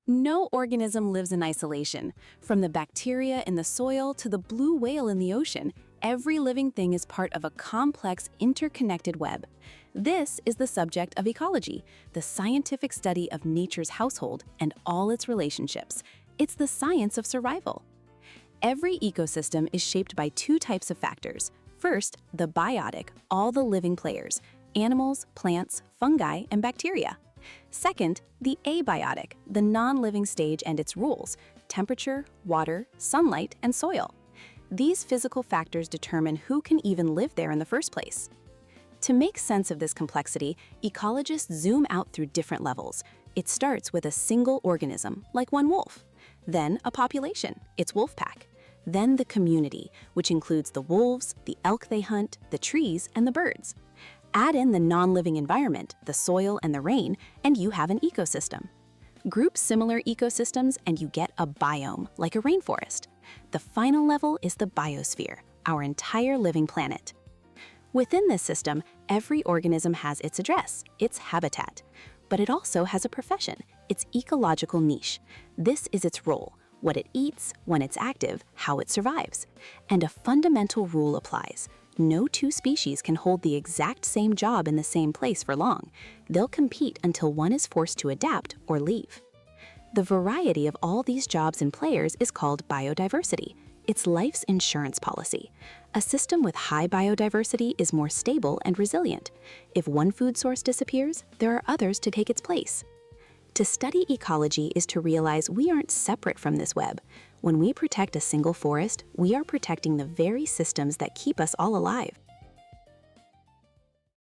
No organism lives in isolation. From the bacteria in the soil to the blue whale in the ocean, every living thing is part of a complex, interconnected web. This is the subject of ecology, the scientific study of nature's household and all its relationships. It's the science of survival. Every ecosystem is shaped by two types of factors. First, the biotic, all the living players, animals, plants, fungi, and bacteria. Second, the abiotic, the non-living stage and its rules, temperature, water, sunlight, and soil. These physical factors determine who can even live there in the first place. To make sense of this complexity, ecologists zoom out through different levels. It starts with a single organism, like one wolf. Then a population, its wolf pack. Then the community, which includes the wolves, the elk they hunt, the trees, and the birds. Add in the non-living environment, the soil and the rain, and you have an ecosystem. Group similar ecosystems and you get a biome, like a rainforest. The final level is the biosphere, our entire living planet. Within this system, every organism has its address, its habitat. But it also has a profession, its ecological niche. This is its role, what it eats, when it's active, how it survives. And a fundamental rule applies. No two species can hold the exact same job in the same place for long. They'll compete until one is forced to adapt or leave. The variety of all these jobs and players is called biodiversity. It's life's insurance policy. A system with high biodiversity is more stable and resilient. If one food source disappears, there are others to take its place. To study ecology is to realize we aren't separate from this web. When we protect a single forest, we are protecting the very systems that keep us all alive.